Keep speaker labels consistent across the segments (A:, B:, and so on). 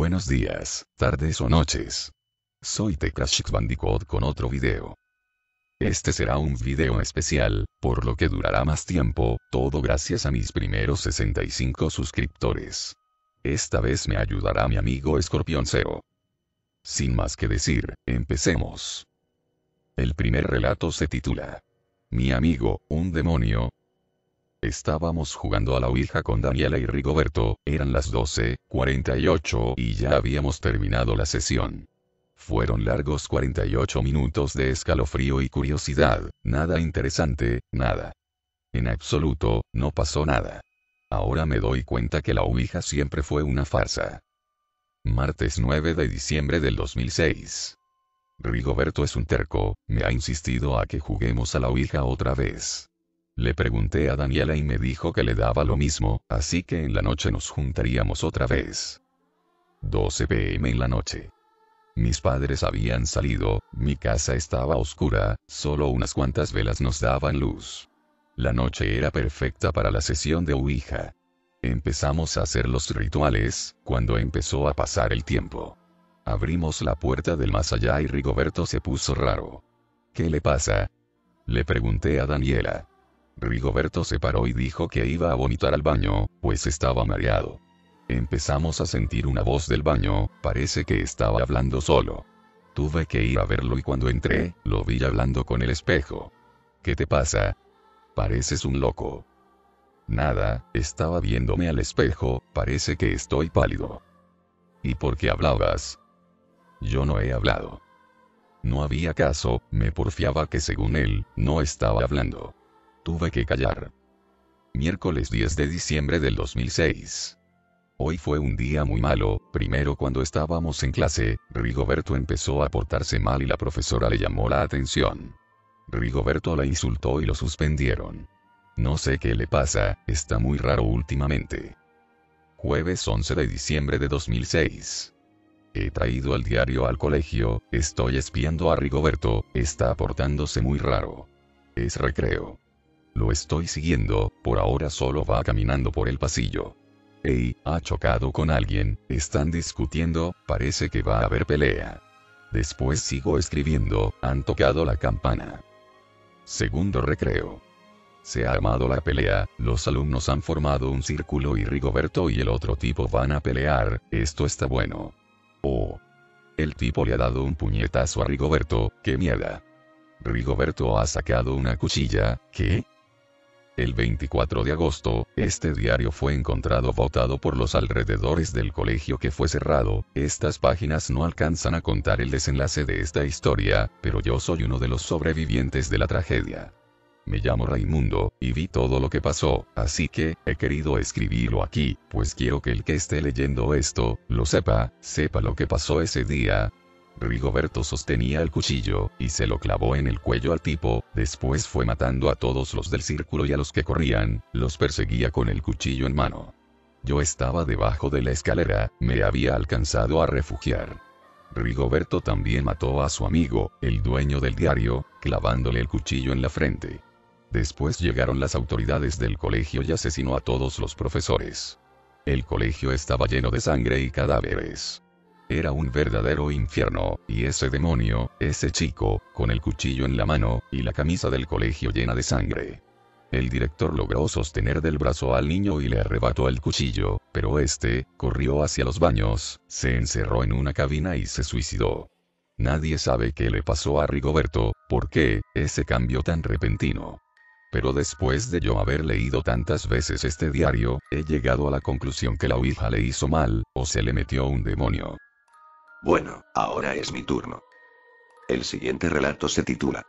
A: Buenos días, tardes o noches. Soy The Crash Bandicoot con otro video. Este será un video especial, por lo que durará más tiempo, todo gracias a mis primeros 65 suscriptores. Esta vez me ayudará mi amigo Escorpión Zero. Sin más que decir, empecemos. El primer relato se titula: Mi amigo, un demonio. Estábamos jugando a la Ouija con Daniela y Rigoberto, eran las 12:48 y ya habíamos terminado la sesión. Fueron largos 48 minutos de escalofrío y curiosidad, nada interesante, nada. En absoluto, no pasó nada. Ahora me doy cuenta que la Ouija siempre fue una farsa. Martes 9 de diciembre del 2006. Rigoberto es un terco, me ha insistido a que juguemos a la Ouija otra vez. Le pregunté a Daniela y me dijo que le daba lo mismo, así que en la noche nos juntaríamos otra vez. 12 p.m. en la noche. Mis padres habían salido, mi casa estaba oscura, solo unas cuantas velas nos daban luz. La noche era perfecta para la sesión de Ouija. Empezamos a hacer los rituales, cuando empezó a pasar el tiempo. Abrimos la puerta del más allá y Rigoberto se puso raro. ¿Qué le pasa?, le pregunté a Daniela. Rigoberto se paró y dijo que iba a vomitar al baño, pues estaba mareado. Empezamos a sentir una voz del baño, parece que estaba hablando solo. Tuve que ir a verlo y cuando entré, lo vi hablando con el espejo. ¿Qué te pasa? Pareces un loco. Nada, estaba viéndome al espejo, parece que estoy pálido. ¿Y por qué hablabas? Yo no he hablado. No había caso, me porfiaba que según él, no estaba hablando. Tuve que callar. Miércoles 10 de diciembre del 2006. Hoy fue un día muy malo, primero cuando estábamos en clase, Rigoberto empezó a portarse mal y la profesora le llamó la atención. Rigoberto la insultó y lo suspendieron. No sé qué le pasa, está muy raro últimamente. Jueves 11 de diciembre de 2006. He traído el diario al colegio, estoy espiando a Rigoberto, está portándose muy raro. Es recreo. Lo estoy siguiendo, por ahora solo va caminando por el pasillo. Ey, ha chocado con alguien, están discutiendo, parece que va a haber pelea. Después sigo escribiendo, han tocado la campana. Segundo recreo. Se ha armado la pelea, los alumnos han formado un círculo y Rigoberto y el otro tipo van a pelear, esto está bueno. Oh. El tipo le ha dado un puñetazo a Rigoberto, ¡qué mierda! Rigoberto ha sacado una cuchilla, ¿qué? El 24 de agosto, este diario fue encontrado botado por los alrededores del colegio que fue cerrado. Estas páginas no alcanzan a contar el desenlace de esta historia, pero yo soy uno de los sobrevivientes de la tragedia. Me llamo Raimundo, y vi todo lo que pasó, así que, he querido escribirlo aquí, pues quiero que el que esté leyendo esto, lo sepa lo que pasó ese día. Rigoberto sostenía el cuchillo, y se lo clavó en el cuello al tipo, después fue matando a todos los del círculo y a los que corrían, los perseguía con el cuchillo en mano. Yo estaba debajo de la escalera, me había alcanzado a refugiar. Rigoberto también mató a su amigo, el dueño del diario, clavándole el cuchillo en la frente. Después llegaron las autoridades del colegio y asesinó a todos los profesores. El colegio estaba lleno de sangre y cadáveres. Era un verdadero infierno, y ese demonio, ese chico, con el cuchillo en la mano, y la camisa del colegio llena de sangre. El director logró sostener del brazo al niño y le arrebató el cuchillo, pero este, corrió hacia los baños, se encerró en una cabina y se suicidó. Nadie sabe qué le pasó a Rigoberto, por qué, ese cambio tan repentino. Pero después de yo haber leído tantas veces este diario, he llegado a la conclusión que la Ouija le hizo mal, o se le metió un demonio.
B: Bueno, ahora es mi turno. El siguiente relato se titula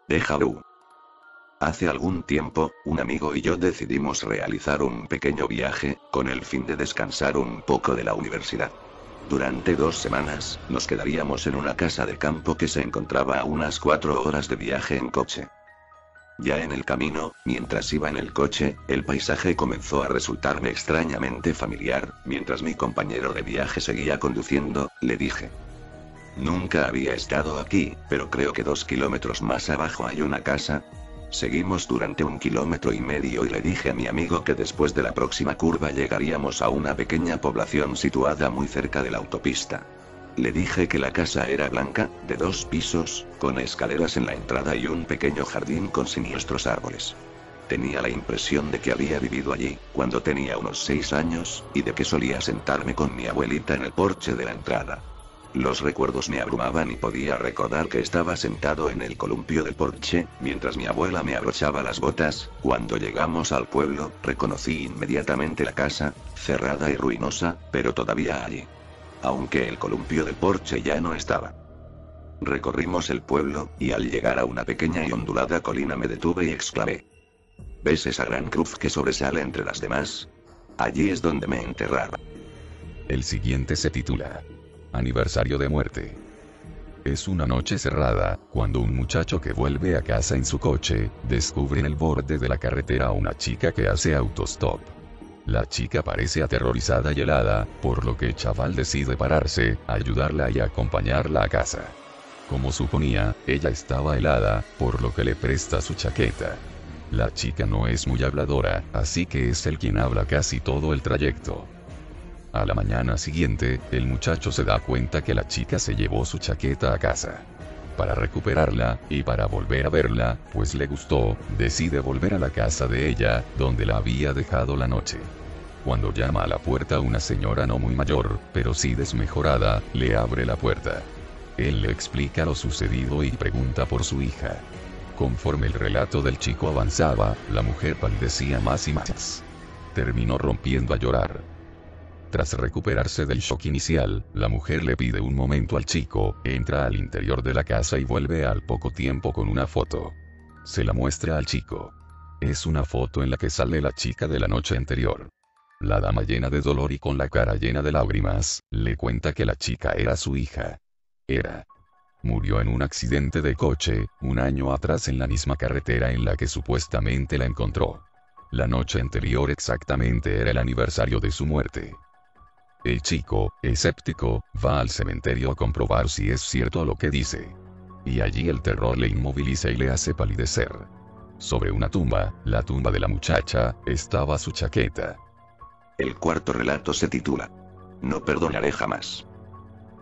B: Déjà vu. Hace algún tiempo, un amigo y yo decidimos realizar un pequeño viaje, con el fin de descansar un poco de la universidad. Durante 2 semanas, nos quedaríamos en una casa de campo que se encontraba a unas 4 horas de viaje en coche. Ya en el camino, mientras iba en el coche, el paisaje comenzó a resultarme extrañamente familiar. Mientras mi compañero de viaje seguía conduciendo, le dije: Nunca había estado aquí, pero creo que 2 kilómetros más abajo hay una casa. Seguimos durante 1,5 km y le dije a mi amigo que después de la próxima curva llegaríamos a una pequeña población situada muy cerca de la autopista. Le dije que la casa era blanca, de 2 pisos, con escaleras en la entrada y un pequeño jardín con siniestros árboles. Tenía la impresión de que había vivido allí, cuando tenía unos 6 años, y de que solía sentarme con mi abuelita en el porche de la entrada. Los recuerdos me abrumaban y podía recordar que estaba sentado en el columpio del porche, mientras mi abuela me abrochaba las botas. Cuando llegamos al pueblo, reconocí inmediatamente la casa, cerrada y ruinosa, pero todavía allí. Aunque el columpio del porche ya no estaba. Recorrimos el pueblo, y al llegar a una pequeña y ondulada colina me detuve y exclamé: ¿ves esa gran cruz que sobresale entre las demás? Allí es donde me enterraron.
A: El siguiente se titula Aniversario de muerte. Es una noche cerrada, cuando un muchacho que vuelve a casa en su coche, descubre en el borde de la carretera a una chica que hace autostop. La chica parece aterrorizada y helada, por lo que el chaval decide pararse, ayudarla y acompañarla a casa. Como suponía, ella estaba helada, por lo que le presta su chaqueta. La chica no es muy habladora, así que es él quien habla casi todo el trayecto. A la mañana siguiente, el muchacho se da cuenta que la chica se llevó su chaqueta a casa. Para recuperarla, y para volver a verla, pues le gustó, decide volver a la casa de ella, donde la había dejado la noche. Cuando llama a la puerta una señora no muy mayor, pero sí desmejorada, le abre la puerta. Él le explica lo sucedido y pregunta por su hija. Conforme el relato del chico avanzaba, la mujer palidecía más y más. Terminó rompiendo a llorar. Tras recuperarse del shock inicial, la mujer le pide un momento al chico, entra al interior de la casa y vuelve al poco tiempo con una foto. Se la muestra al chico. Es una foto en la que sale la chica de la noche anterior. La dama, llena de dolor y con la cara llena de lágrimas, le cuenta que la chica era su hija. Murió en un accidente de coche, un año atrás en la misma carretera en la que supuestamente la encontró. La noche anterior exactamente era el aniversario de su muerte. El chico, escéptico, va al cementerio a comprobar si es cierto lo que dice. Y allí el terror le inmoviliza y le hace palidecer. Sobre una tumba, la tumba de la muchacha, estaba su chaqueta.
B: El cuarto relato se titula No perdonaré jamás.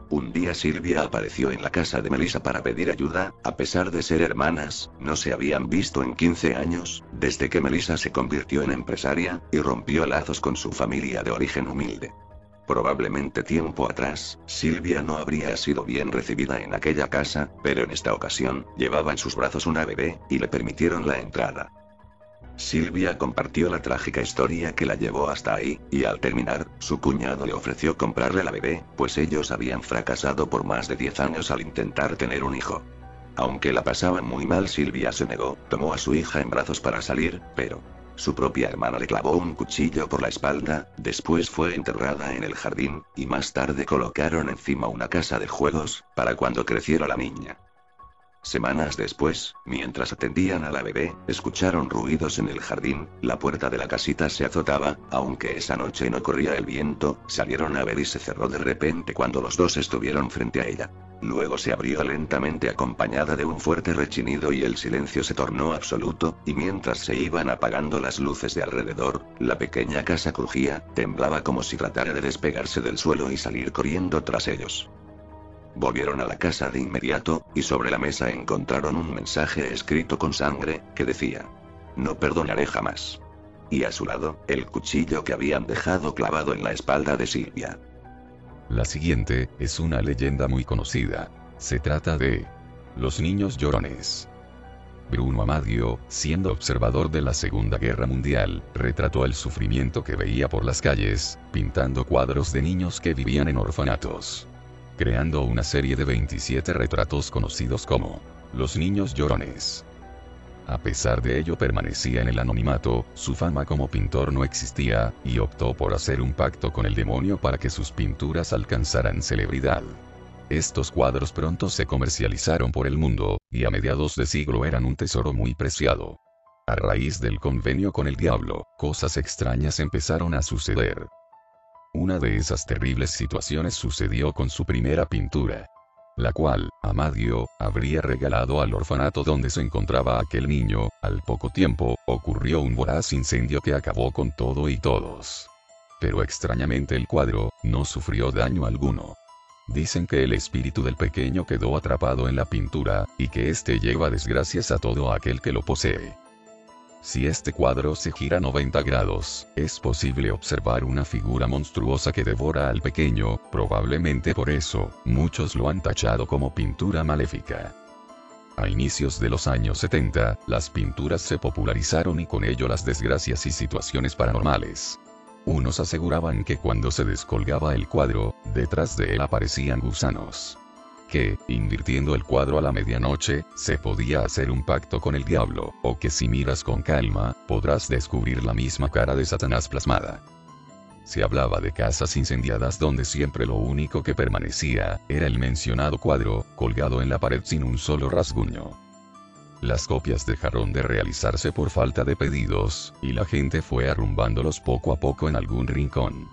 B: Un día Silvia apareció en la casa de Melissa para pedir ayuda. A pesar de ser hermanas, no se habían visto en 15 años, desde que Melissa se convirtió en empresaria, y rompió lazos con su familia de origen humilde. Probablemente tiempo atrás, Silvia no habría sido bien recibida en aquella casa, pero en esta ocasión, llevaba en sus brazos una bebé, y le permitieron la entrada. Silvia compartió la trágica historia que la llevó hasta ahí, y al terminar, su cuñado le ofreció comprarle la bebé, pues ellos habían fracasado por más de 10 años al intentar tener un hijo. Aunque la pasaban muy mal, Silvia se negó, tomó a su hija en brazos para salir, pero su propia hermana le clavó un cuchillo por la espalda, después fue enterrada en el jardín, y más tarde colocaron encima una casa de juegos, para cuando creciera la niña. Semanas después, mientras atendían a la bebé, escucharon ruidos en el jardín, la puerta de la casita se azotaba, aunque esa noche no corría el viento, salieron a ver y se cerró de repente cuando los dos estuvieron frente a ella. Luego se abrió lentamente acompañada de un fuerte rechinido y el silencio se tornó absoluto, y mientras se iban apagando las luces de alrededor, la pequeña casa crujía, temblaba como si tratara de despegarse del suelo y salir corriendo tras ellos. Volvieron a la casa de inmediato, y sobre la mesa encontraron un mensaje escrito con sangre, que decía: No perdonaré jamás. Y a su lado, el cuchillo que habían dejado clavado en la espalda de Silvia.
A: La siguiente, es una leyenda muy conocida. Se trata de los niños llorones. Bruno Amadio, siendo observador de la Segunda Guerra Mundial, retrató el sufrimiento que veía por las calles, pintando cuadros de niños que vivían en orfanatos, creando una serie de 27 retratos conocidos como Los Niños Llorones. A pesar de ello permanecía en el anonimato, su fama como pintor no existía, y optó por hacer un pacto con el demonio para que sus pinturas alcanzaran celebridad. Estos cuadros pronto se comercializaron por el mundo, y a mediados de siglo eran un tesoro muy preciado. A raíz del convenio con el diablo, cosas extrañas empezaron a suceder. Una de esas terribles situaciones sucedió con su primera pintura. la cual Amadio habría regalado al orfanato donde se encontraba aquel niño. Al poco tiempo, ocurrió un voraz incendio que acabó con todo y todos. Pero extrañamente el cuadro no sufrió daño alguno. Dicen que el espíritu del pequeño quedó atrapado en la pintura, y que éste lleva desgracias a todo aquel que lo posee. Si este cuadro se gira 90 grados, es posible observar una figura monstruosa que devora al pequeño, probablemente por eso, muchos lo han tachado como pintura maléfica. A inicios de los años 70, las pinturas se popularizaron y con ello las desgracias y situaciones paranormales. Unos aseguraban que cuando se descolgaba el cuadro, detrás de él aparecían gusanos. Que, invirtiendo el cuadro a la medianoche, se podía hacer un pacto con el diablo, o que si miras con calma, podrás descubrir la misma cara de Satanás plasmada. Se hablaba de casas incendiadas donde siempre lo único que permanecía, era el mencionado cuadro, colgado en la pared sin un solo rasguño. Las copias dejaron de realizarse por falta de pedidos, y la gente fue arrumbándolos poco a poco en algún rincón.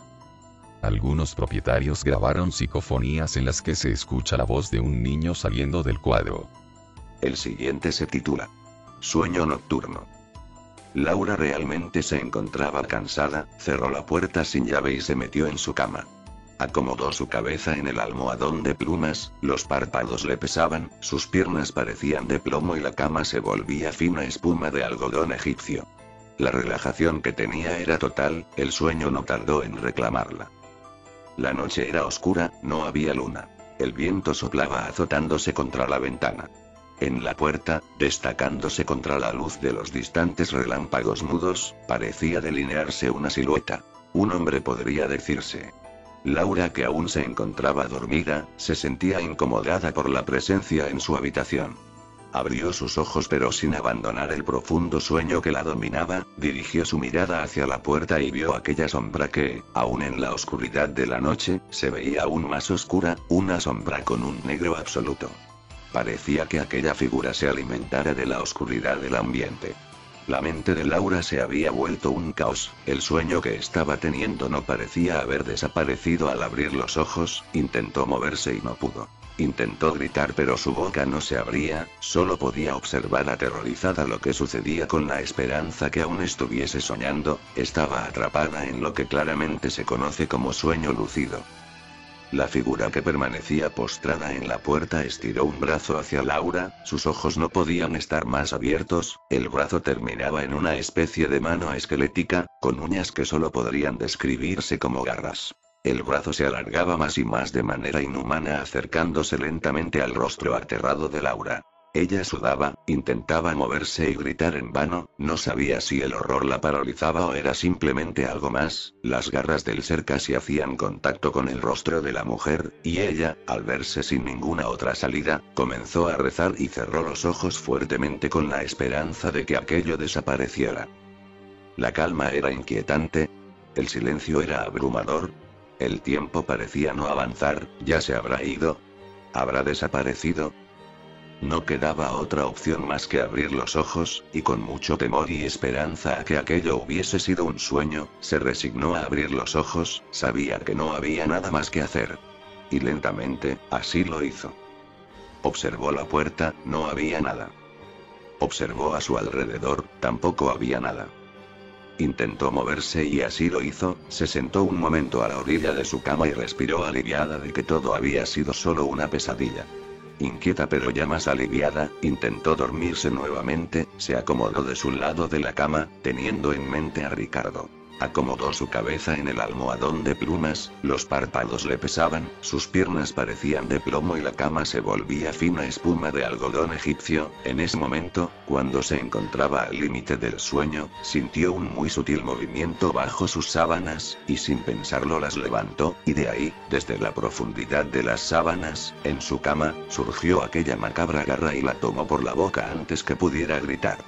A: Algunos propietarios grabaron psicofonías en las que se escucha la voz de un niño saliendo del cuadro.
B: El siguiente se titula Sueño nocturno. Laura realmente se encontraba cansada, cerró la puerta sin llave y se metió en su cama. Acomodó su cabeza en el almohadón de plumas, los párpados le pesaban, sus piernas parecían de plomo y la cama se volvía fina espuma de algodón egipcio. La relajación que tenía era total, el sueño no tardó en reclamarla. La noche era oscura, no había luna. El viento soplaba azotándose contra la ventana. En la puerta, destacándose contra la luz de los distantes relámpagos mudos, parecía delinearse una silueta. Un hombre podría decirse. Laura, que aún se encontraba dormida, se sentía incomodada por la presencia en su habitación. Abrió sus ojos pero sin abandonar el profundo sueño que la dominaba, dirigió su mirada hacia la puerta y vio aquella sombra que, aún en la oscuridad de la noche, se veía aún más oscura, una sombra con un negro absoluto. Parecía que aquella figura se alimentara de la oscuridad del ambiente. La mente de Laura se había vuelto un caos, el sueño que estaba teniendo no parecía haber desaparecido al abrir los ojos, intentó moverse y no pudo. Intentó gritar pero su boca no se abría, solo podía observar aterrorizada lo que sucedía con la esperanza que aún estuviese soñando, estaba atrapada en lo que claramente se conoce como sueño lúcido. La figura que permanecía postrada en la puerta estiró un brazo hacia Laura, sus ojos no podían estar más abiertos, el brazo terminaba en una especie de mano esquelética, con uñas que solo podrían describirse como garras. El brazo se alargaba más y más de manera inhumana acercándose lentamente al rostro aterrado de Laura. Ella sudaba, intentaba moverse y gritar en vano, no sabía si el horror la paralizaba o era simplemente algo más, las garras del ser casi hacían contacto con el rostro de la mujer, y ella, al verse sin ninguna otra salida, comenzó a rezar y cerró los ojos fuertemente con la esperanza de que aquello desapareciera. La calma era inquietante, el silencio era abrumador. El tiempo parecía no avanzar, ya se habrá ido. ¿Habrá desaparecido? No quedaba otra opción más que abrir los ojos, y con mucho temor y esperanza a que aquello hubiese sido un sueño, se resignó a abrir los ojos, sabía que no había nada más que hacer. Y lentamente, así lo hizo. Observó la puerta, no había nada. Observó a su alrededor, tampoco había nada. Intentó moverse y así lo hizo, se sentó un momento a la orilla de su cama y respiró aliviada de que todo había sido solo una pesadilla. Inquieta pero ya más aliviada, intentó dormirse nuevamente, se acomodó de su lado de la cama, teniendo en mente a Ricardo. Acomodó su cabeza en el almohadón de plumas, los párpados le pesaban, sus piernas parecían de plomo y la cama se volvía fina espuma de algodón egipcio. En ese momento, cuando se encontraba al límite del sueño, sintió un muy sutil movimiento bajo sus sábanas, y sin pensarlo las levantó, y de ahí, desde la profundidad de las sábanas, en su cama, surgió aquella macabra garra y la tomó por la boca antes que pudiera gritar.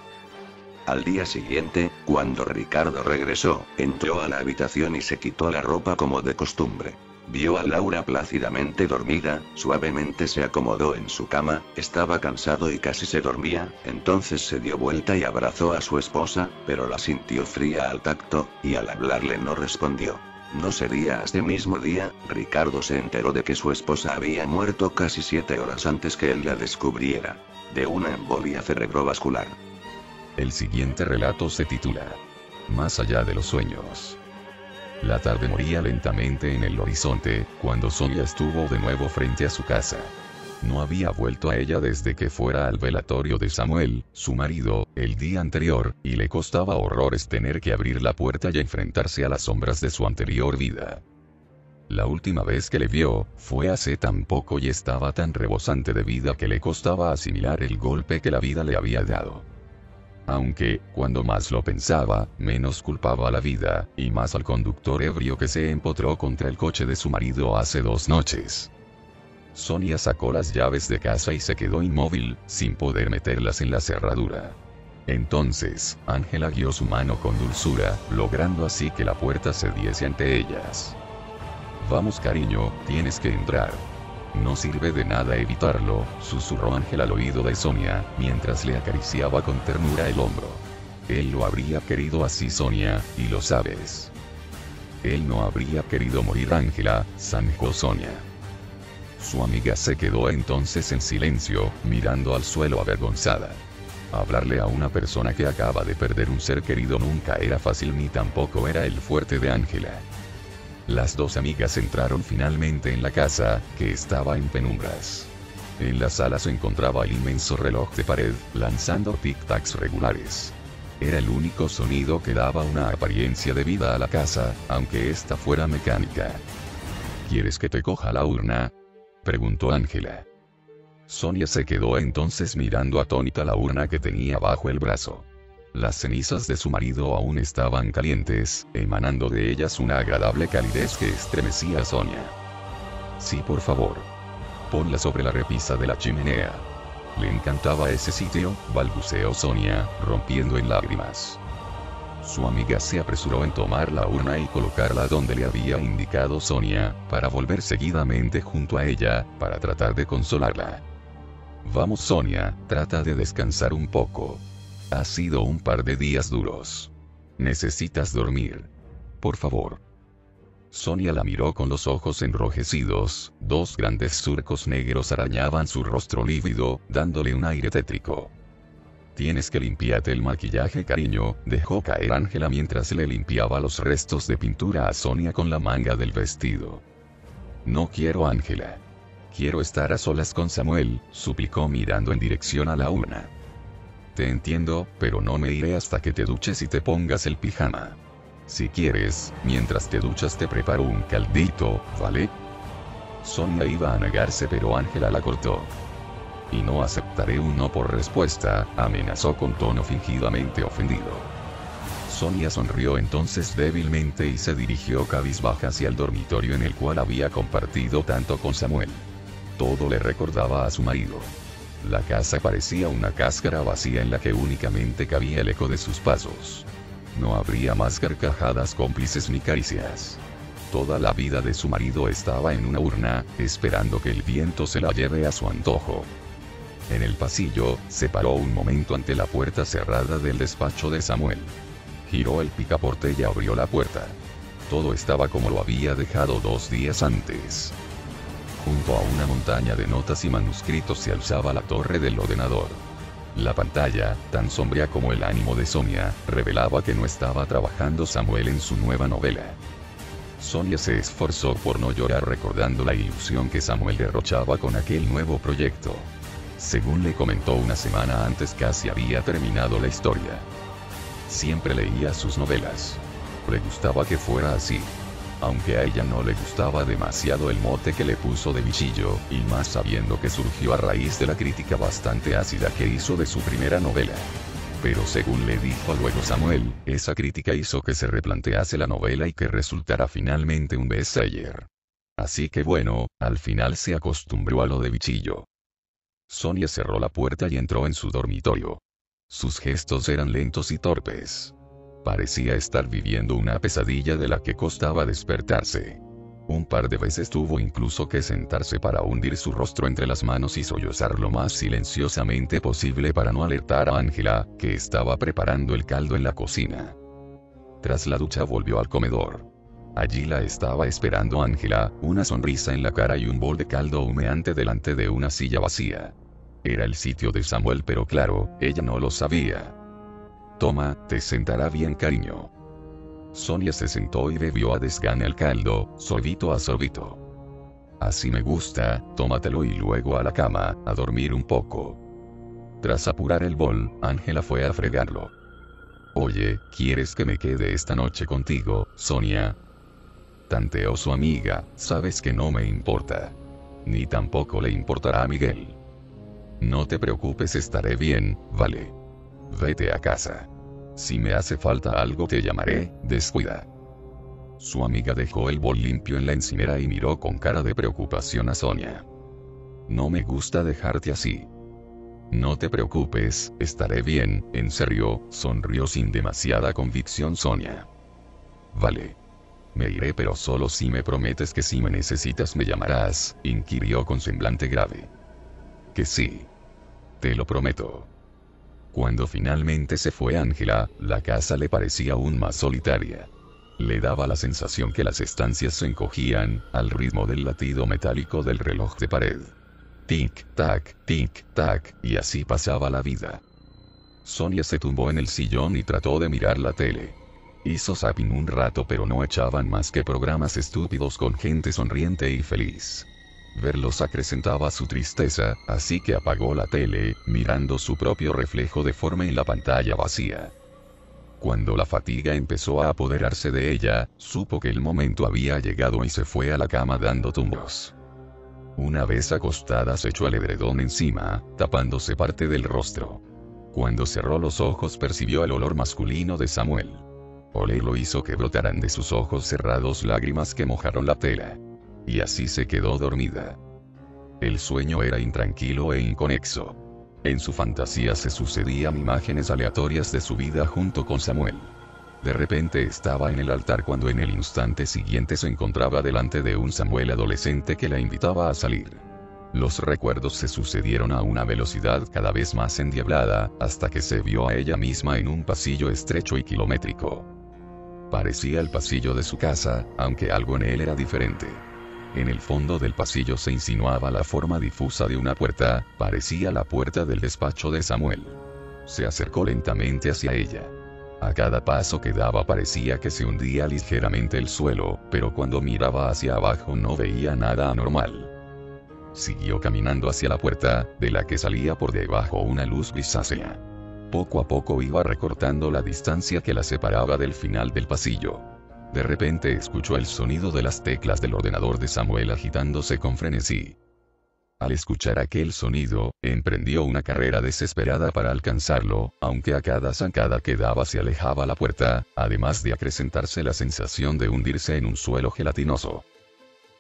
B: Al día siguiente, cuando Ricardo regresó, entró a la habitación y se quitó la ropa como de costumbre. Vio a Laura plácidamente dormida, suavemente se acomodó en su cama, estaba cansado y casi se dormía, entonces se dio vuelta y abrazó a su esposa, pero la sintió fría al tacto, y al hablarle no respondió. No sería ese mismo día, Ricardo se enteró de que su esposa había muerto casi 7 horas antes que él la descubriera. De una embolia cerebrovascular.
A: El siguiente relato se titula Más allá de los sueños. La tarde moría lentamente en el horizonte, cuando Sonia estuvo de nuevo frente a su casa. No había vuelto a ella desde que fuera al velatorio de Samuel, su marido, el día anterior, y le costaba horrores tener que abrir la puerta y enfrentarse a las sombras de su anterior vida. La última vez que le vio, fue hace tan poco y estaba tan rebosante de vida que le costaba asimilar el golpe que la vida le había dado. Aunque, cuando más lo pensaba, menos culpaba a la vida, y más al conductor ebrio que se empotró contra el coche de su marido hace 2 noches. Sonia sacó las llaves de casa y se quedó inmóvil, sin poder meterlas en la cerradura. Entonces, Ángela guió su mano con dulzura, logrando así que la puerta cediese ante ellas. «Vamos cariño, tienes que entrar». «No sirve de nada evitarlo», susurró Ángela al oído de Sonia, mientras le acariciaba con ternura el hombro. «Él lo habría querido así, Sonia, y lo sabes». «Él no habría querido morir, Ángela», zanjó Sonia. Su amiga se quedó entonces en silencio, mirando al suelo avergonzada. Hablarle a una persona que acaba de perder un ser querido nunca era fácil ni tampoco era el fuerte de Ángela. Las 2 amigas entraron finalmente en la casa, que estaba en penumbras. En la sala se encontraba el inmenso reloj de pared, lanzando tic-tacs regulares. Era el único sonido que daba una apariencia de vida a la casa, aunque esta fuera mecánica. «¿Quieres que te coja la urna?», preguntó Ángela. Sonia se quedó entonces mirando atónita la urna que tenía bajo el brazo. Las cenizas de su marido aún estaban calientes, emanando de ellas una agradable calidez que estremecía a Sonia. «Sí, por favor. Ponla sobre la repisa de la chimenea». Le encantaba ese sitio, balbuceó Sonia, rompiendo en lágrimas. Su amiga se apresuró en tomar la urna y colocarla donde le había indicado Sonia, para volver seguidamente junto a ella, para tratar de consolarla. «Vamos Sonia, trata de descansar un poco. Ha sido un par de días duros. Necesitas dormir. Por favor». Sonia la miró con los ojos enrojecidos, 2 grandes surcos negros arañaban su rostro lívido, dándole un aire tétrico. «Tienes que limpiarte el maquillaje, cariño», dejó caer Ángela mientras le limpiaba los restos de pintura a Sonia con la manga del vestido. «No quiero, Ángela. Quiero estar a solas con Samuel», suplicó mirando en dirección a la urna. «Te entiendo, pero no me iré hasta que te duches y te pongas el pijama. Si quieres, mientras te duchas te preparo un caldito, ¿vale?». Sonia iba a negarse pero Ángela la cortó. «Y no aceptaré un no por respuesta», amenazó con tono fingidamente ofendido. Sonia sonrió entonces débilmente y se dirigió cabizbaja hacia el dormitorio en el cual había compartido tanto con Samuel. Todo le recordaba a su marido. La casa parecía una cáscara vacía en la que únicamente cabía el eco de sus pasos. No habría más carcajadas cómplices ni caricias. Toda la vida de su marido estaba en una urna, esperando que el viento se la lleve a su antojo. En el pasillo, se paró un momento ante la puerta cerrada del despacho de Samuel. Giró el picaporte y abrió la puerta. Todo estaba como lo había dejado 2 días antes. Junto a una montaña de notas y manuscritos se alzaba la torre del ordenador. La pantalla, tan sombría como el ánimo de Sonia, revelaba que no estaba trabajando Samuel en su nueva novela. Sonia se esforzó por no llorar recordando la ilusión que Samuel derrochaba con aquel nuevo proyecto. Según le comentó una semana antes, casi había terminado la historia. Siempre leía sus novelas. Le gustaba que fuera así. Aunque a ella no le gustaba demasiado el mote que le puso de bichillo, y más sabiendo que surgió a raíz de la crítica bastante ácida que hizo de su primera novela. Pero según le dijo luego Samuel, esa crítica hizo que se replantease la novela y que resultara finalmente un bestseller. Así que bueno, al final se acostumbró a lo de bichillo. Sonia cerró la puerta y entró en su dormitorio. Sus gestos eran lentos y torpes. Parecía estar viviendo una pesadilla de la que costaba despertarse. Un par de veces tuvo incluso que sentarse para hundir su rostro entre las manos y sollozar lo más silenciosamente posible para no alertar a Ángela, que estaba preparando el caldo en la cocina. Tras la ducha volvió al comedor. Allí la estaba esperando Ángela, una sonrisa en la cara y un bol de caldo humeante delante de una silla vacía. Era el sitio de Samuel, pero claro, ella no lo sabía. Toma, te sentará bien, cariño. Sonia se sentó y bebió a desgana el caldo, sorbito a sorbito. Así me gusta, tómatelo y luego a la cama, a dormir un poco. Tras apurar el bol, Ángela fue a fregarlo. Oye, ¿quieres que me quede esta noche contigo, Sonia? Tanteó su amiga, sabes que no me importa. Ni tampoco le importará a Miguel. No te preocupes, estaré bien, vale. Vete a casa. Si me hace falta algo te llamaré, descuida. Su amiga dejó el bol limpio en la encimera y miró con cara de preocupación a Sonia. No me gusta dejarte así. No te preocupes, estaré bien, en serio, sonrió sin demasiada convicción Sonia. Vale. Me iré, pero solo si me prometes que si me necesitas me llamarás, inquirió con semblante grave. Que sí. Te lo prometo. Cuando finalmente se fue Ángela, la casa le parecía aún más solitaria. Le daba la sensación que las estancias se encogían, al ritmo del latido metálico del reloj de pared. Tic, tac, y así pasaba la vida. Sonia se tumbó en el sillón y trató de mirar la tele. Hizo zapping un rato, pero no echaban más que programas estúpidos con gente sonriente y feliz. Verlos acrecentaba su tristeza, así que apagó la tele, mirando su propio reflejo deforme en la pantalla vacía. Cuando la fatiga empezó a apoderarse de ella, supo que el momento había llegado y se fue a la cama dando tumbos. Una vez acostada se echó el edredón encima, tapándose parte del rostro. Cuando cerró los ojos percibió el olor masculino de Samuel. Olerlo hizo que brotaran de sus ojos cerrados lágrimas que mojaron la tela. Y así se quedó dormida. El sueño era intranquilo e inconexo. En su fantasía se sucedían imágenes aleatorias de su vida junto con Samuel. De repente estaba en el altar cuando en el instante siguiente se encontraba delante de un Samuel adolescente que la invitaba a salir. Los recuerdos se sucedieron a una velocidad cada vez más endiablada, hasta que se vio a ella misma en un pasillo estrecho y kilométrico. Parecía el pasillo de su casa, aunque algo en él era diferente. En el fondo del pasillo se insinuaba la forma difusa de una puerta, parecía la puerta del despacho de Samuel. Se acercó lentamente hacia ella. A cada paso que daba parecía que se hundía ligeramente el suelo, pero cuando miraba hacia abajo no veía nada anormal. Siguió caminando hacia la puerta, de la que salía por debajo una luz grisácea. Poco a poco iba recortando la distancia que la separaba del final del pasillo. De repente escuchó el sonido de las teclas del ordenador de Samuel agitándose con frenesí. Al escuchar aquel sonido, emprendió una carrera desesperada para alcanzarlo, aunque a cada zancada que daba se alejaba la puerta, además de acrecentarse la sensación de hundirse en un suelo gelatinoso.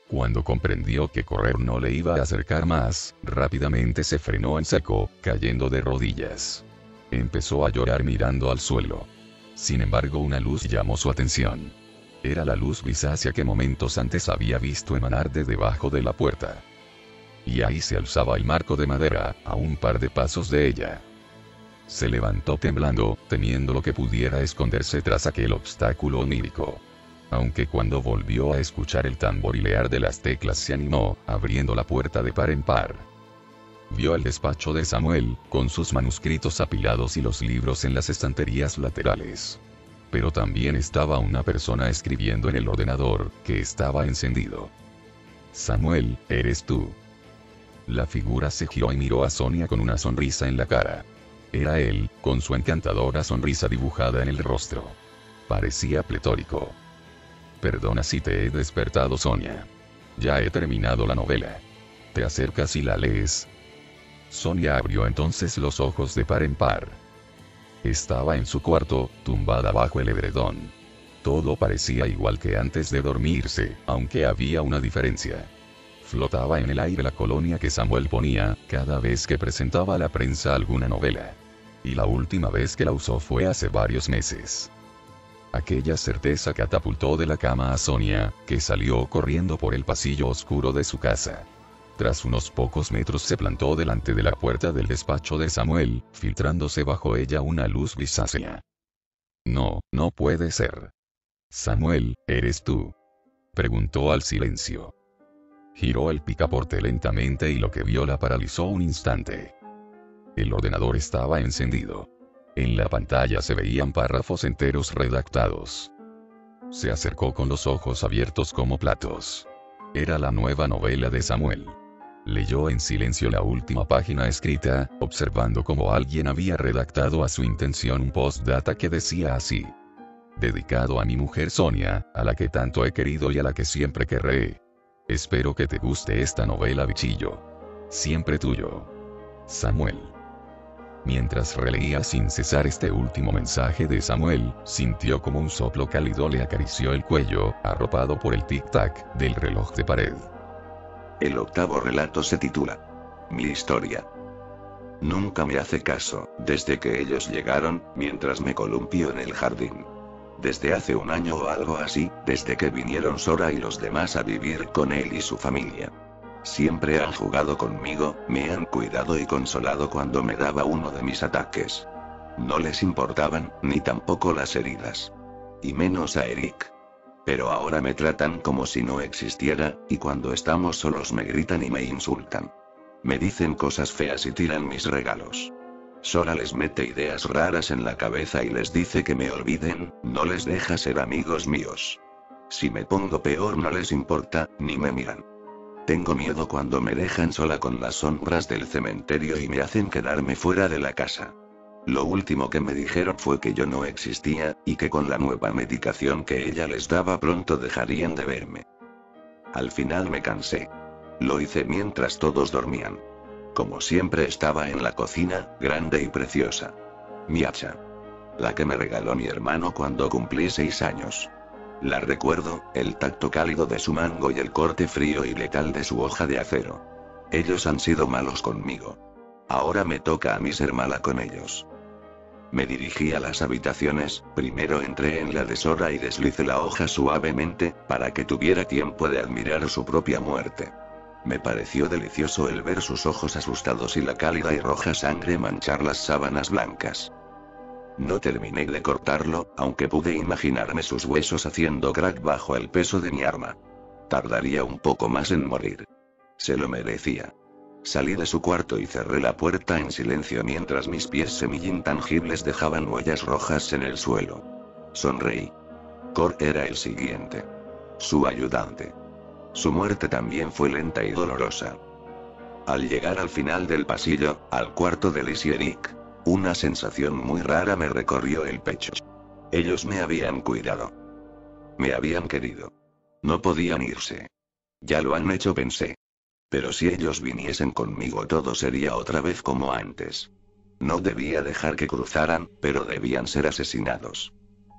A: Cuando comprendió que correr no le iba a acercar más, rápidamente se frenó en seco, cayendo de rodillas. Empezó a llorar mirando al suelo. Sin embargo, una luz llamó su atención. Era la luz grisácea que momentos antes había visto emanar de debajo de la puerta. Y ahí se alzaba el marco de madera, a un par de pasos de ella. Se levantó temblando, temiendo lo que pudiera esconderse tras aquel obstáculo onírico. Aunque cuando volvió a escuchar el tamborilear de las teclas se animó, abriendo la puerta de par en par. Vio el despacho de Samuel, con sus manuscritos apilados y los libros en las estanterías laterales. Pero también estaba una persona escribiendo en el ordenador, que estaba encendido. Samuel, ¿eres tú? La figura se giró y miró a Sonia con una sonrisa en la cara. Era él, con su encantadora sonrisa dibujada en el rostro. Parecía pletórico. Perdona si te he despertado, Sonia. Ya he terminado la novela. ¿Te acercas y la lees? Sonia abrió entonces los ojos de par en par. Estaba en su cuarto, tumbada bajo el edredón. Todo parecía igual que antes de dormirse, aunque había una diferencia. Flotaba en el aire la colonia que Samuel ponía, cada vez que presentaba a la prensa alguna novela. Y la última vez que la usó fue hace varios meses. Aquella certeza catapultó de la cama a Sonia, que salió corriendo por el pasillo oscuro de su casa. Tras unos pocos metros se plantó delante de la puerta del despacho de Samuel, filtrándose bajo ella una luz grisácea. No, no puede ser. Samuel, ¿eres tú? Preguntó al silencio. Giró el picaporte lentamente y lo que vio la paralizó un instante. El ordenador estaba encendido. En la pantalla se veían párrafos enteros redactados. Se acercó con los ojos abiertos como platos. Era la nueva novela de Samuel. Leyó en silencio la última página escrita, observando cómo alguien había redactado a su intención un postdata que decía así: dedicado a mi mujer Sonia, a la que tanto he querido y a la que siempre querré. Espero que te guste esta novela, bichillo. Siempre tuyo, Samuel. Mientras releía sin cesar este último mensaje de Samuel, sintió como un soplo cálido le acarició el cuello, arropado por el tic-tac del reloj de pared.
B: El octavo relato se titula Mi historia. Nunca me hace caso, desde que ellos llegaron, mientras me columpio en el jardín. Desde hace un año o algo así, desde que vinieron Sora y los demás a vivir con él y su familia. Siempre han jugado conmigo, me han cuidado y consolado cuando me daba uno de mis ataques. No les importaban, ni tampoco las heridas. Y menos a Eric. Pero ahora me tratan como si no existiera, y cuando estamos solos me gritan y me insultan. Me dicen cosas feas y tiran mis regalos. Sora les mete ideas raras en la cabeza y les dice que me olviden, no les deja ser amigos míos. Si me pongo peor no les importa, ni me miran. Tengo miedo cuando me dejan sola con las sombras del cementerio y me hacen quedarme fuera de la casa. Lo último que me dijeron fue que yo no existía, y que con la nueva medicación que ella les daba pronto dejarían de verme. Al final me cansé. Lo hice mientras todos dormían. Como siempre estaba en la cocina, grande y preciosa. Mi hacha. La que me regaló mi hermano cuando cumplí 6 años. La recuerdo, el tacto cálido de su mango y el corte frío y letal de su hoja de acero. Ellos han sido malos conmigo. Ahora me toca a mí ser mala con ellos. Me dirigí a las habitaciones, primero entré en la de Sora y deslicé la hoja suavemente, para que tuviera tiempo de admirar su propia muerte. Me pareció delicioso el ver sus ojos asustados y la cálida y roja sangre manchar las sábanas blancas. No terminé de cortarlo, aunque pude imaginarme sus huesos haciendo crack bajo el peso de mi arma. Tardaría un poco más en morir. Se lo merecía. Salí de su cuarto y cerré la puerta en silencio mientras mis pies semi-intangibles dejaban huellas rojas en el suelo. Sonreí. Cor era el siguiente. Su ayudante. Su muerte también fue lenta y dolorosa. Al llegar al final del pasillo, al cuarto de Liz y Eric, una sensación muy rara me recorrió el pecho. Ellos me habían cuidado. Me habían querido. No podían irse. Ya lo han hecho, pensé. Pero si ellos viniesen conmigo todo sería otra vez como antes. No debía dejar que cruzaran, pero debían ser asesinados.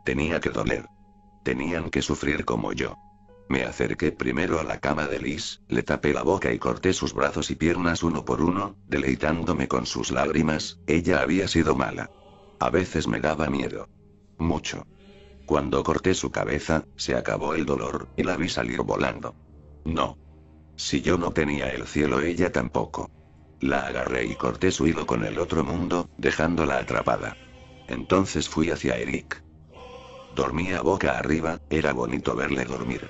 B: Tenía que doler. Tenían que sufrir como yo. Me acerqué primero a la cama de Liz, le tapé la boca y corté sus brazos y piernas uno por uno, deleitándome con sus lágrimas. Ella había sido mala. A veces me daba miedo. Mucho. Cuando corté su cabeza, se acabó el dolor, y la vi salir volando. No. Si yo no tenía el cielo, ella tampoco. La agarré y corté su hilo con el otro mundo, dejándola atrapada. Entonces fui hacia Eric. Dormía boca arriba, era bonito verle dormir.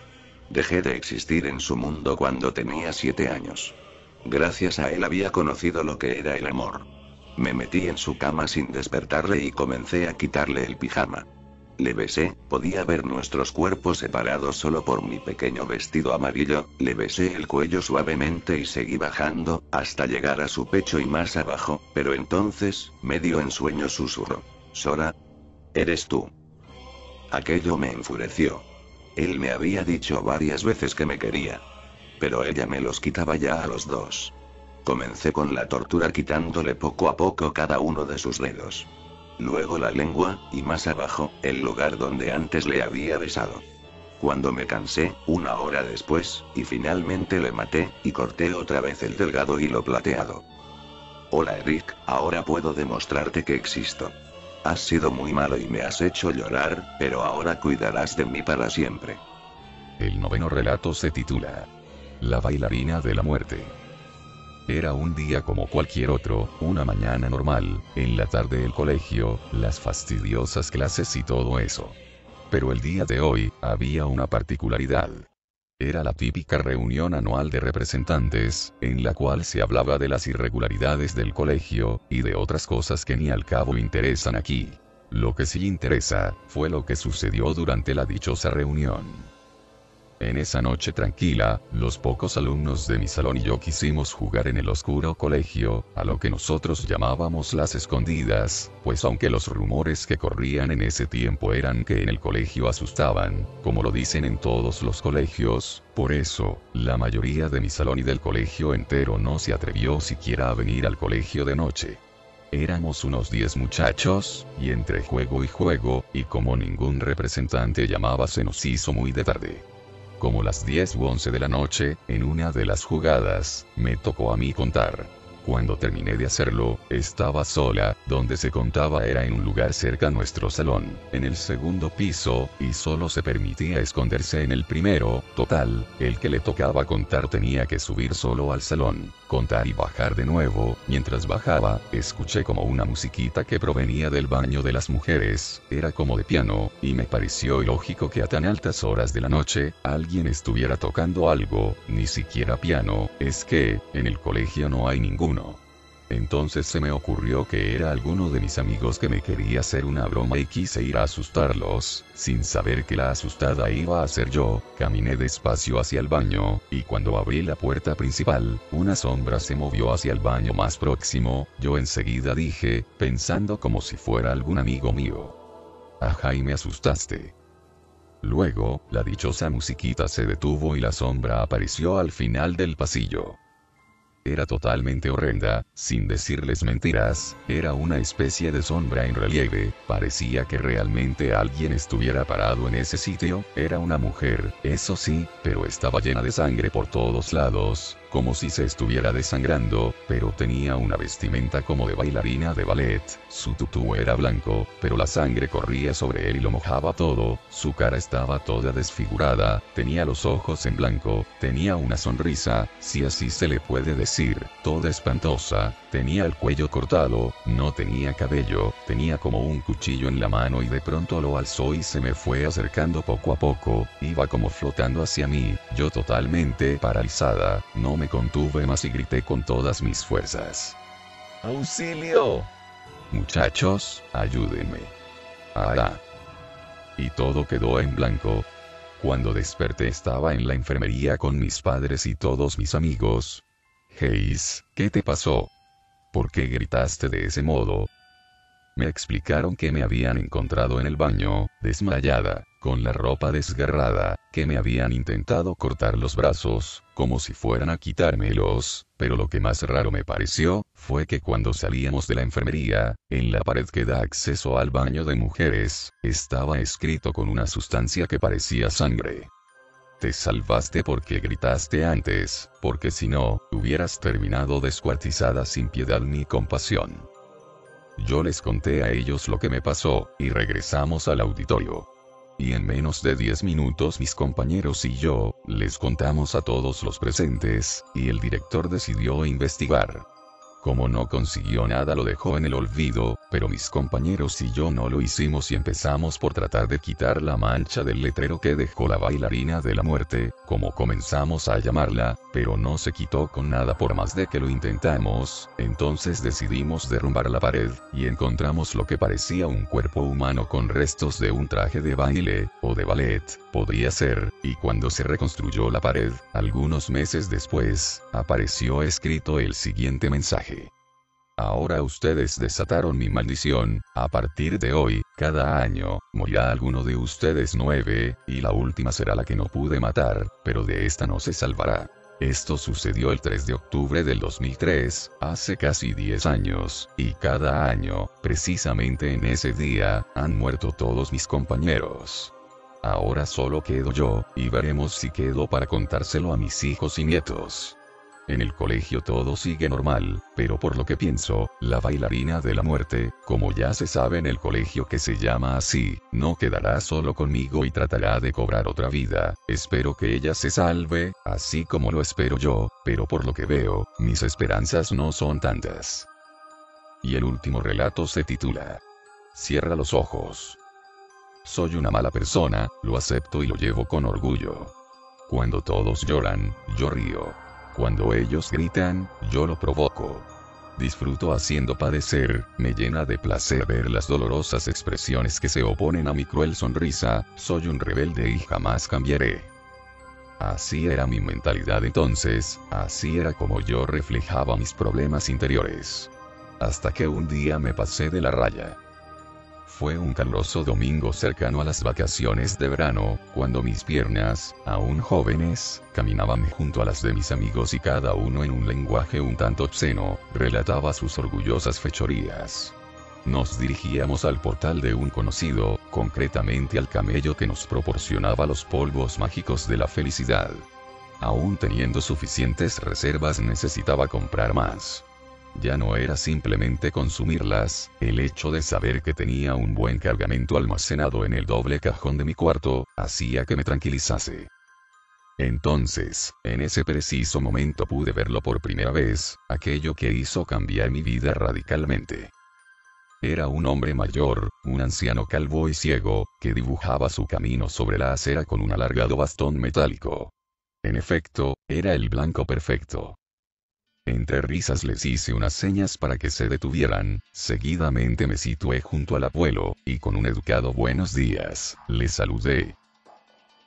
B: Dejé de existir en su mundo cuando tenía 7 años. Gracias a él había conocido lo que era el amor. Me metí en su cama sin despertarle y comencé a quitarle el pijama. Le besé, podía ver nuestros cuerpos separados solo por mi pequeño vestido amarillo, le besé el cuello suavemente y seguí bajando, hasta llegar a su pecho y más abajo, pero entonces, medio en sueño susurró. Sora. Eres tú. Aquello me enfureció. Él me había dicho varias veces que me quería. Pero ella me los quitaba ya a los dos. Comencé con la tortura quitándole poco a poco cada uno de sus dedos. Luego la lengua, y más abajo, el lugar donde antes le había besado. Cuando me cansé, 1 hora después, y finalmente le maté, y corté otra vez el delgado hilo plateado. Hola Eric, ahora puedo demostrarte que existo. Has sido muy malo y me has hecho llorar, pero ahora cuidarás de mí para siempre.
A: El noveno relato se titula La bailarina de la muerte. Era un día como cualquier otro, una mañana normal, en la tarde el colegio, las fastidiosas clases y todo eso. Pero el día de hoy, había una particularidad. Era la típica reunión anual de representantes, en la cual se hablaba de las irregularidades del colegio, y de otras cosas que ni al cabo interesan aquí. Lo que sí interesa, fue lo que sucedió durante la dichosa reunión. En esa noche tranquila, los pocos alumnos de mi salón y yo quisimos jugar en el oscuro colegio, a lo que nosotros llamábamos las escondidas, pues aunque los rumores que corrían en ese tiempo eran que en el colegio asustaban, como lo dicen en todos los colegios, por eso, la mayoría de mi salón y del colegio entero no se atrevió siquiera a venir al colegio de noche. Éramos unos 10 muchachos, y entre juego, y como ningún representante llamaba se nos hizo muy de tarde. Como las 10 u 11 de la noche, en una de las jugadas, me tocó a mí contar. Cuando terminé de hacerlo, estaba sola, donde se contaba era en un lugar cerca a nuestro salón, en el segundo piso, y solo se permitía esconderse en el primero. Total, el que le tocaba contar tenía que subir solo al salón, contar y bajar de nuevo. Mientras bajaba, escuché como una musiquita que provenía del baño de las mujeres, era como de piano, y me pareció ilógico que a tan altas horas de la noche, alguien estuviera tocando algo, ni siquiera piano, es que, en el colegio no hay ninguno. Entonces se me ocurrió que era alguno de mis amigos que me quería hacer una broma y quise ir a asustarlos, sin saber que la asustada iba a ser yo. Caminé despacio hacia el baño, y cuando abrí la puerta principal, una sombra se movió hacia el baño más próximo. Yo enseguida dije, pensando como si fuera algún amigo mío: ajá, y me asustaste. Luego, la dichosa musiquita se detuvo y la sombra apareció al final del pasillo. Era totalmente horrenda, sin decirles mentiras, era una especie de sombra en relieve, parecía que realmente alguien estuviera parado en ese sitio. Era una mujer, eso sí, pero estaba llena de sangre por todos lados, como si se estuviera desangrando, pero tenía una vestimenta como de bailarina de ballet. Su tutú era blanco, pero la sangre corría sobre él y lo mojaba todo. Su cara estaba toda desfigurada, tenía los ojos en blanco, tenía una sonrisa, si así se le puede decir, toda espantosa. Tenía el cuello cortado, no tenía cabello, tenía como un cuchillo en la mano y de pronto lo alzó y se me fue acercando poco a poco, iba como flotando hacia mí. Yo totalmente paralizada, no me contuve más y grité con todas mis fuerzas: ¡auxilio! Muchachos, ayúdenme. ¡Ah! Y todo quedó en blanco. Cuando desperté estaba en la enfermería con mis padres y todos mis amigos. Hayes, ¿qué te pasó? ¿Por qué gritaste de ese modo? Me explicaron que me habían encontrado en el baño, desmayada, con la ropa desgarrada, que me habían intentado cortar los brazos, como si fueran a quitármelos, pero lo que más raro me pareció, fue que cuando salíamos de la enfermería, en la pared que da acceso al baño de mujeres, estaba escrito con una sustancia que parecía sangre: te salvaste porque gritaste antes, porque si no, hubieras terminado descuartizada sin piedad ni compasión. Yo les conté a ellos lo que me pasó, y regresamos al auditorio. Y en menos de 10 minutos mis compañeros y yo, les contamos a todos los presentes, y el director decidió investigar. Como no consiguió nada lo dejó en el olvido, pero mis compañeros y yo no lo hicimos y empezamos por tratar de quitar la mancha del letrero que dejó la bailarina de la muerte, como comenzamos a llamarla, pero no se quitó con nada por más de que lo intentamos. Entonces decidimos derrumbar la pared, y encontramos lo que parecía un cuerpo humano con restos de un traje de baile, o de ballet, podría ser, y cuando se reconstruyó la pared, algunos meses después, apareció escrito el siguiente mensaje: ahora ustedes desataron mi maldición, a partir de hoy, cada año, morirá alguno de ustedes 9, y la última será la que no pude matar, pero de esta no se salvará. Esto sucedió el 3 de octubre del 2003, hace casi 10 años, y cada año, precisamente en ese día, han muerto todos mis compañeros. Ahora solo quedo yo, y veremos si quedo para contárselo a mis hijos y nietos. En el colegio todo sigue normal, pero por lo que pienso, la bailarina de la muerte, como ya se sabe en el colegio que se llama así, no quedará solo conmigo y tratará de cobrar otra vida. Espero que ella se salve, así como lo espero yo, pero por lo que veo, mis esperanzas no son tantas. Y el último relato se titula: Cierra los ojos. Soy una mala persona, lo acepto y lo llevo con orgullo. Cuando todos lloran, yo río. Cuando ellos gritan, yo lo provoco. Disfruto haciendo padecer, me llena de placer ver las dolorosas expresiones que se oponen a mi cruel sonrisa, soy un rebelde y jamás cambiaré. Así era mi mentalidad entonces, así era como yo reflejaba mis problemas interiores. Hasta que un día me pasé de la raya. Fue un caluroso domingo cercano a las vacaciones de verano, cuando mis piernas, aún jóvenes, caminaban junto a las de mis amigos y cada uno en un lenguaje un tanto obsceno, relataba sus orgullosas fechorías. Nos dirigíamos al portal de un conocido, concretamente al camello que nos proporcionaba los polvos mágicos de la felicidad. Aún teniendo suficientes reservas necesitaba comprar más. Ya no era simplemente consumirlas, el hecho de saber que tenía un buen cargamento almacenado en el doble cajón de mi cuarto, hacía que me tranquilizase. Entonces, en ese preciso momento pude verlo por primera vez, aquello que hizo cambiar mi vida radicalmente. Era un hombre mayor, un anciano calvo y ciego, que dibujaba su camino sobre la acera con un alargado bastón metálico. En efecto, era el blanco perfecto. Entre risas les hice unas señas para que se detuvieran, seguidamente me situé junto al abuelo, y con un educado buenos días, le saludé.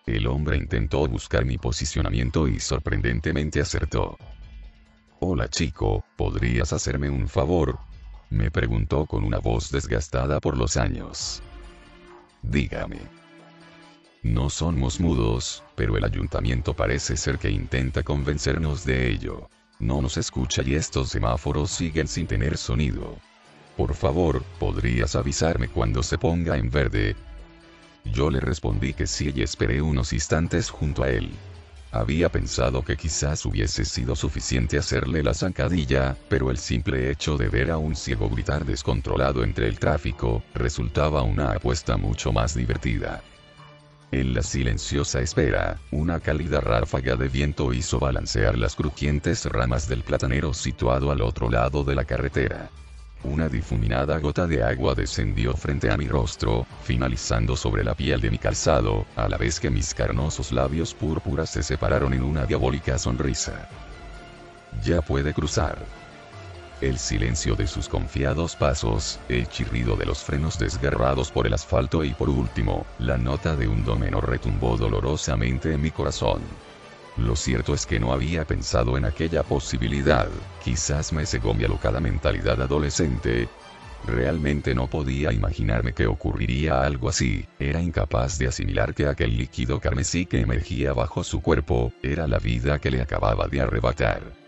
A: El hombre intentó buscar mi posicionamiento y sorprendentemente acertó. «Hola chico, ¿podrías hacerme un favor?», me preguntó con una voz desgastada por los años. «Dígame». No somos mudos, pero el ayuntamiento parece ser que intenta convencernos de ello. No nos escucha y estos semáforos siguen sin tener sonido. Por favor, ¿podrías avisarme cuando se ponga en verde? Yo le respondí que sí y esperé unos instantes junto a él. Había pensado que quizás hubiese sido suficiente hacerle la zancadilla, pero el simple hecho de ver a un ciego gritar descontrolado entre el tráfico, resultaba una apuesta mucho más divertida. En la silenciosa espera, una cálida ráfaga de viento hizo balancear las crujientes ramas del platanero situado al otro lado de la carretera. Una difuminada gota de agua descendió frente a mi rostro, finalizando sobre la piel de mi calzado, a la vez que mis carnosos labios púrpuras se separaron en una diabólica sonrisa. «Ya puede cruzar». El silencio de sus confiados pasos, el chirrido de los frenos desgarrados por el asfalto y por último, la nota de un do menor retumbó dolorosamente en mi corazón. Lo cierto es que no había pensado en aquella posibilidad, quizás me cegó mi alocada mentalidad adolescente. Realmente no podía imaginarme que ocurriría algo así, era incapaz de asimilar que aquel líquido carmesí que emergía bajo su cuerpo, era la vida que le acababa de arrebatar.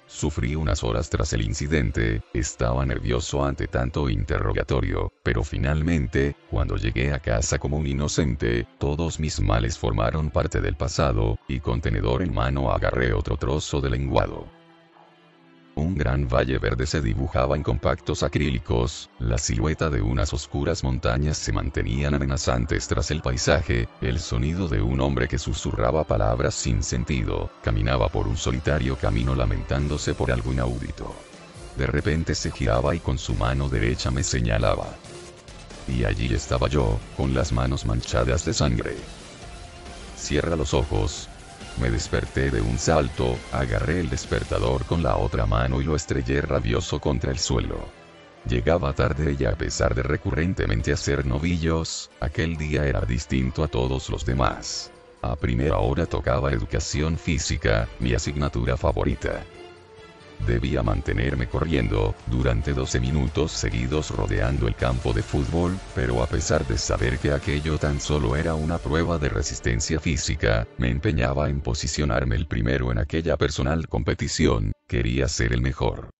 A: Sufrí unas horas tras el incidente, estaba nervioso ante tanto interrogatorio, pero finalmente, cuando llegué a casa como un inocente, todos mis males formaron parte del pasado, y con tenedor en mano agarré otro trozo de lenguado. Un gran valle verde se dibujaba en compactos acrílicos, la silueta de unas oscuras montañas se mantenían amenazantes tras el paisaje, el sonido de un hombre que susurraba palabras sin sentido, caminaba por un solitario camino lamentándose por algo inaudito. De repente se giraba y con su mano derecha me señalaba. Y allí estaba yo, con las manos manchadas de sangre. «Cierra los ojos». Me desperté de un salto, agarré el despertador con la otra mano y lo estrellé rabioso contra el suelo. Llegaba tarde y a pesar de recurrentemente hacer novillos, aquel día era distinto a todos los demás. A primera hora tocaba educación física, mi asignatura favorita. Debía mantenerme corriendo, durante 12 minutos seguidos rodeando el campo de fútbol, pero a pesar de saber que aquello tan solo era una prueba de resistencia física, me empeñaba en posicionarme el primero en aquella personal competición, quería ser el mejor.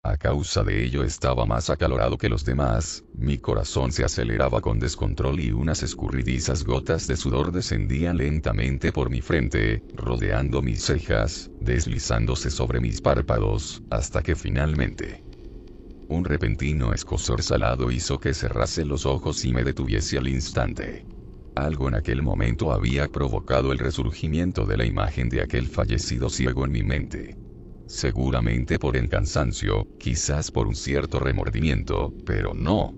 A: A causa de ello estaba más acalorado que los demás, mi corazón se aceleraba con descontrol y unas escurridizas gotas de sudor descendían lentamente por mi frente, rodeando mis cejas, deslizándose sobre mis párpados, hasta que finalmente un repentino escozor salado hizo que cerrase los ojos y me detuviese al instante. Algo en aquel momento había provocado el resurgimiento de la imagen de aquel fallecido ciego en mi mente. Seguramente por el cansancio, quizás por un cierto remordimiento, pero no.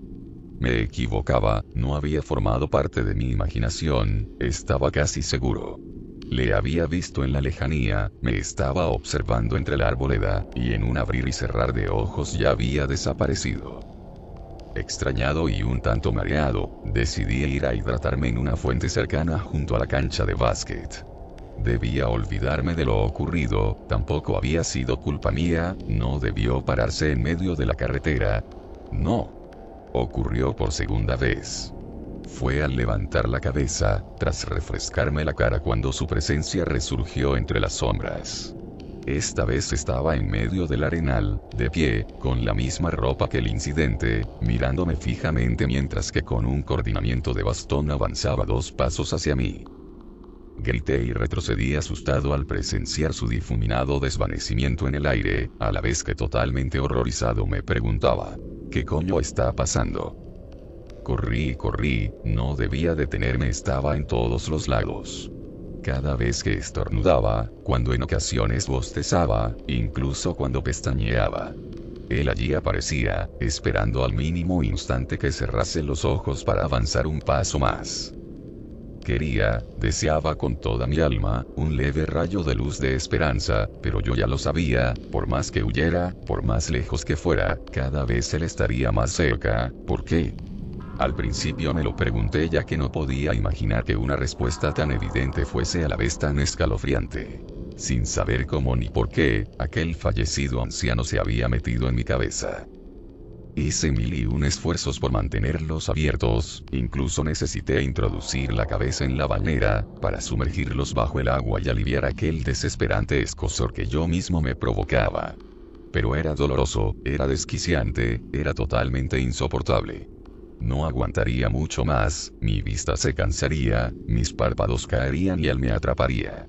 A: Me equivocaba, no había formado parte de mi imaginación, estaba casi seguro. Le había visto en la lejanía, me estaba observando entre la arboleda, y en un abrir y cerrar de ojos ya había desaparecido. Extrañado y un tanto mareado, decidí ir a hidratarme en una fuente cercana junto a la cancha de básquet. Debía olvidarme de lo ocurrido, tampoco había sido culpa mía, no debió pararse en medio de la carretera. No. Ocurrió por segunda vez. Fue al levantar la cabeza, tras refrescarme la cara cuando su presencia resurgió entre las sombras. Esta vez estaba en medio del arenal, de pie, con la misma ropa que el incidente, mirándome fijamente mientras que con un coordinamiento de bastón avanzaba 2 pasos hacia mí. Grité y retrocedí asustado al presenciar su difuminado desvanecimiento en el aire, a la vez que totalmente horrorizado me preguntaba, ¿qué coño está pasando? Corrí y corrí, no debía detenerme, estaba en todos los lados. Cada vez que estornudaba, cuando en ocasiones bostezaba, incluso cuando pestañeaba. Él allí aparecía, esperando al mínimo instante que cerrase los ojos para avanzar un paso más. Deseaba con toda mi alma, un leve rayo de luz de esperanza, pero yo ya lo sabía, por más que huyera, por más lejos que fuera, cada vez él estaría más cerca. ¿Por qué? Al principio me lo pregunté ya que no podía imaginar que una respuesta tan evidente fuese a la vez tan escalofriante. Sin saber cómo ni por qué, aquel fallecido anciano se había metido en mi cabeza. Hice 1001 esfuerzos por mantenerlos abiertos, incluso necesité introducir la cabeza en la bañera, para sumergirlos bajo el agua y aliviar aquel desesperante escozor que yo mismo me provocaba. Pero era doloroso, era desquiciante, era totalmente insoportable. No aguantaría mucho más, mi vista se cansaría, mis párpados caerían y él me atraparía.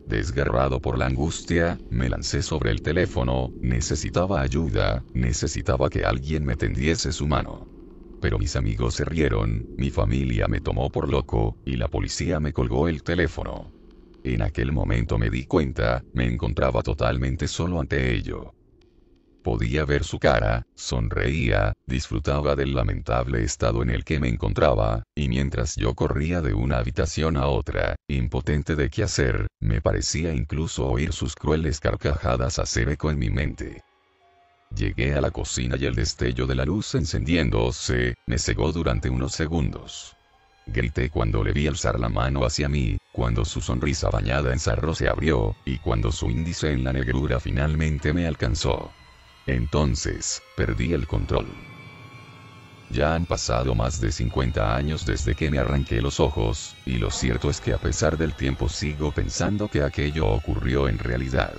A: Desgarrado por la angustia, me lancé sobre el teléfono, necesitaba ayuda, necesitaba que alguien me tendiese su mano. Pero mis amigos se rieron, mi familia me tomó por loco, y la policía me colgó el teléfono. En aquel momento me di cuenta, me encontraba totalmente solo ante ello. Podía ver su cara, sonreía, disfrutaba del lamentable estado en el que me encontraba, y mientras yo corría de una habitación a otra, impotente de qué hacer, me parecía incluso oír sus crueles carcajadas hacer eco en mi mente. Llegué a la cocina y el destello de la luz encendiéndose, me cegó durante unos segundos. Grité cuando le vi alzar la mano hacia mí, cuando su sonrisa bañada en sarro se abrió, y cuando su índice en la negrura finalmente me alcanzó. Entonces, perdí el control. Ya han pasado más de 50 años desde que me arranqué los ojos, y lo cierto es que a pesar del tiempo sigo pensando que aquello ocurrió en realidad.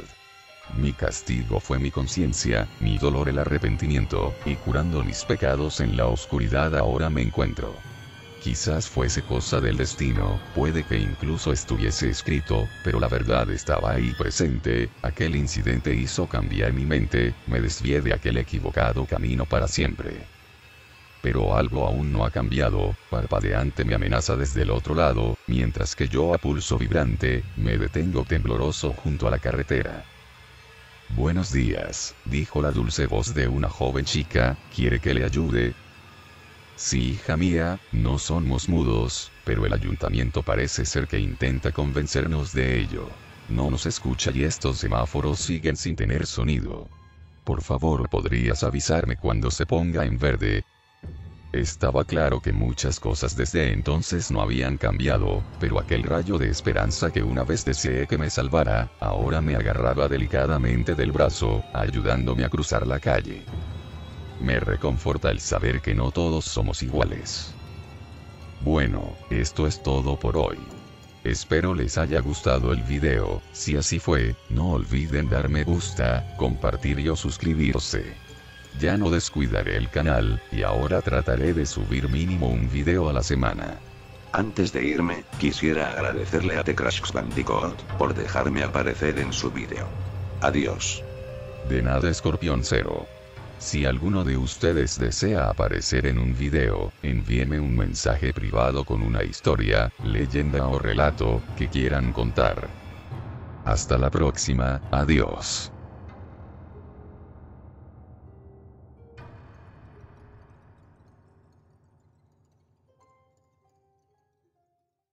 A: Mi castigo fue mi conciencia, mi dolor el arrepentimiento, y curando mis pecados en la oscuridad ahora me encuentro. Quizás fuese cosa del destino, puede que incluso estuviese escrito, pero la verdad estaba ahí presente, aquel incidente hizo cambiar mi mente, me desvié de aquel equivocado camino para siempre. Pero algo aún no ha cambiado, parpadeante me amenaza desde el otro lado, mientras que yo a pulso vibrante, me detengo tembloroso junto a la carretera. Buenos días, dijo la dulce voz de una joven chica, ¿quiere que le ayude? Sí, hija mía, no somos mudos, pero el ayuntamiento parece ser que intenta convencernos de ello. No nos escucha y estos semáforos siguen sin tener sonido. Por favor, ¿podrías avisarme cuando se ponga en verde? Estaba claro que muchas cosas desde entonces no habían cambiado, pero aquel rayo de esperanza que una vez deseé que me salvara, ahora me agarraba delicadamente del brazo, ayudándome a cruzar la calle. Me reconforta el saber que no todos somos iguales. Bueno, esto es todo por hoy. Espero les haya gustado el video, si así fue, no olviden dar me gusta, compartir y o suscribirse. Ya no descuidaré el canal, y ahora trataré de subir mínimo un video a la semana.
B: Antes de irme, quisiera agradecerle a The Crash Bandicoot por dejarme aparecer en su video. Adiós.
A: De nada, Escorpión Cero. Si alguno de ustedes desea aparecer en un video, envíeme un mensaje privado con una historia, leyenda o relato que quieran contar. Hasta la próxima, adiós.